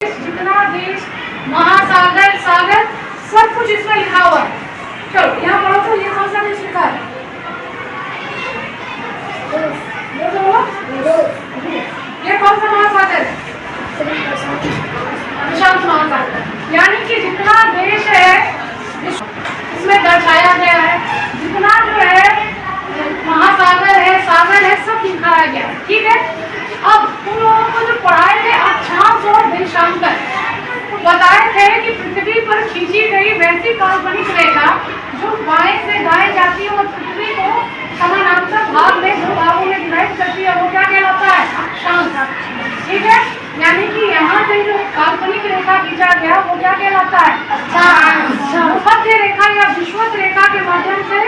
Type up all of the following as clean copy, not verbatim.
जितना देश, महासागर, सागर, सब कुछ इसमें लिखा हुआ है। चलो यहाँ पढ़ो तो ये कौन सा देश लिखा है? ये कौन सा महासागर है? प्रशांत महासागर। यानी कि जितना देश है इसमें दर्शाया गया है, जितना जो है महासागर है, सागर है, सब दिखाया गया है। ठीक है। अब तुम लोगों को जो पढ़ाए थे अक्षांश और देशांतर, बताए थे कि पृथ्वी पर खींची गई वैसी काल्पनिक रेखा जो बाएं से दाएं जाती है और पृथ्वी को समानांतर भाग में दो भागों में डिवाइड करती है, वो क्या कहलाता है? अक्षांश। ठीक है। यानी कि यहाँ से जो काल्पनिक रेखा खींचा गया वो क्या कहलाता है? अक्षांश। मध्य रेखा या विषुवत रेखा के माध्यम से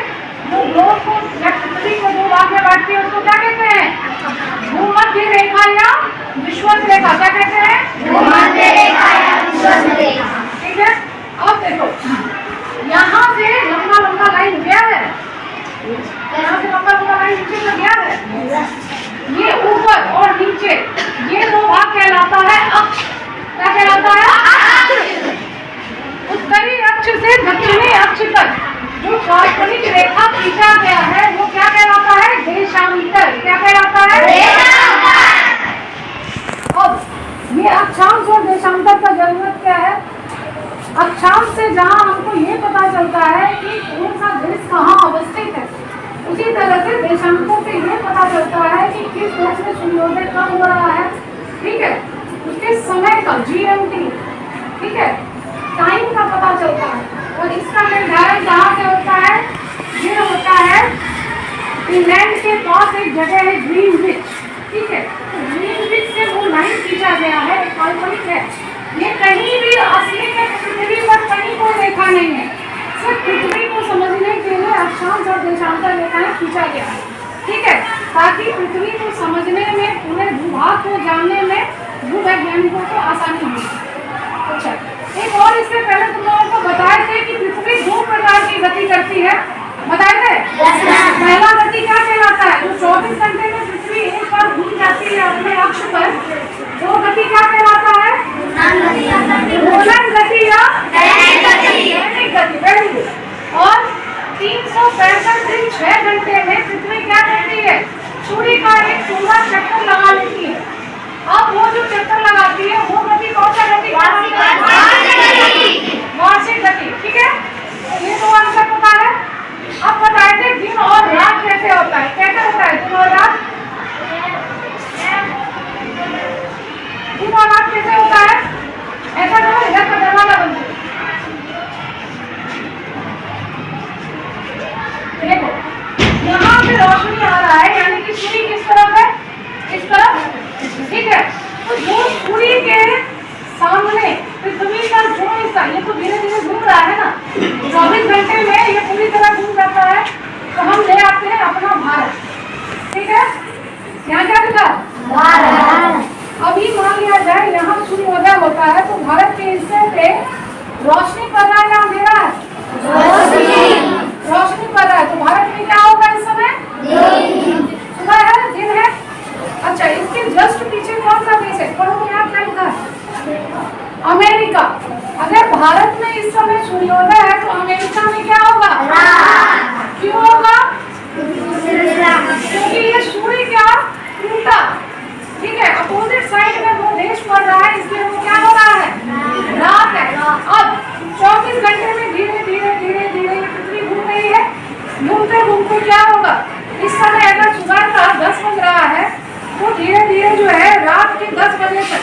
जो ग्लोब को या पृथ्वी को दो भाग में बांटती है उसको क्या कहते हैं? भूमध्य रेखा या विषुवत रेखा। क्या कहते हैं? भूमध्य रेखा या विषुवत रेखा। ठीक है। अब देखो यहाँ से लंबा लंबा लाइन गया है, यहाँ से लंबा लंबा लाइन नीचे तक गया है, ये ऊपर और नीचे ये दो भाग कहलाता है अक्ष। क्या कहलाता है? उत्तरी अक्ष से दक्षिणी अक्ष तक जो काल्पनिक रेखा खींचा गया है वो क्या कहलाता है? देशांतर। क्या कहलाता है? देशांतर। अब ये अक्षांश और देशांतर का जरूरत क्या है? अक्षांश से जहाँ हमको ये पता चलता है कि कौन सा देश कहाँ अवस्थित है, उसी तरह से देशांतर से ये पता चलता है कि किस देश में सूर्योदय कब हो रहा है। ठीक है। उसके समय का GMT, ठीक है, टाइम का पता चलता है। और इसका निर्धारण कहाँ से होता है? ये होता है इंग्लैंड के पास एक जगह है ग्रीनविच। ठीक है। तो ग्रीनविच से वो लाइन खींचा गया है, काल्पनिक है। ये कहीं भी असली में पृथ्वी पर कहीं कोई रेखा नहीं है, सिर्फ पृथ्वी को समझने के लिए अक्षांश और देशांतर रेखाएं खींचा गया है। ठीक है। ताकि पृथ्वी को समझने में, पूरे भूभाग को जानने में भूवैज्ञानिकों को आसानी हो। अच्छा, एक और इससे पहले तुम लोगों को बताए थे कि पृथ्वी दो प्रकार की गति करती है। बताए थे? पहला गति क्या कहलाता है? जो 24 घंटे में पृथ्वी एक बार घूम जाती है अपने अक्ष पर, वो गति क्या कहलाता है? घूर्णन गति या दैनिक गति। Very good. और 365 दिन 6 घंटे में पृथ्वी क्या करती है? सूर्य का एक पूरा चक्कर लगा लेती है। अब वो जो चक्कर लगाती है वो गति कौन सा गति? वार्षिक गति। ठीक है। ये तो आंसर पता है। अब बताए थे दिन और रात कैसे होता है? कैसे होता है दिन और रात? दिन और रात कैसे होता है? ऐसा करो, इधर का दरवाजा बंद करो। देखो यहाँ से रोशनी आ रहा है, यानी कि सूर्य किस तरफ है? इस तरफ। ठीक है। तो जो सूर्य के सामने पृथ्वी का जो हिस्सा, ये तो धीरे धीरे घूम रहा है ना, 24 घंटे में ये पूरी तरह घूम जाता है। तो हम ले आते हैं अपना भारत। ठीक है। यहाँ क्या लिखा? भारत। अभी मान लिया जाए यहाँ सूर्योदय होता है तो भारत के हिस्से पे रोशनी पड़ रहा है या अंधेरा है? रोशनी पड़ रहा है। तो भारत में क्या होगा इस समय? सुबह है, दिन है। अच्छा, इसके जस्ट पीछे कौन सा देश है? पढ़ो तो यहाँ क्या लिखा है? अमेरिका। अगर भारत में इस समय सूर्योदय है तो अमेरिका में क्या होगा? क्यों होगा? क्योंकि ये सूर्य क्या उल्टा, ठीक है, अपोजिट साइड में वो देश पड़ रहा है, इसलिए वो क्या हो रहा है? रात है। अब 24 घंटे में धीरे धीरे धीरे धीरे पृथ्वी घूम रही है। घूमते घूमते क्या होगा? इस समय अगर सुबह का 10 बज रहा है तो धीरे धीरे जो है रात के 10 बजे तक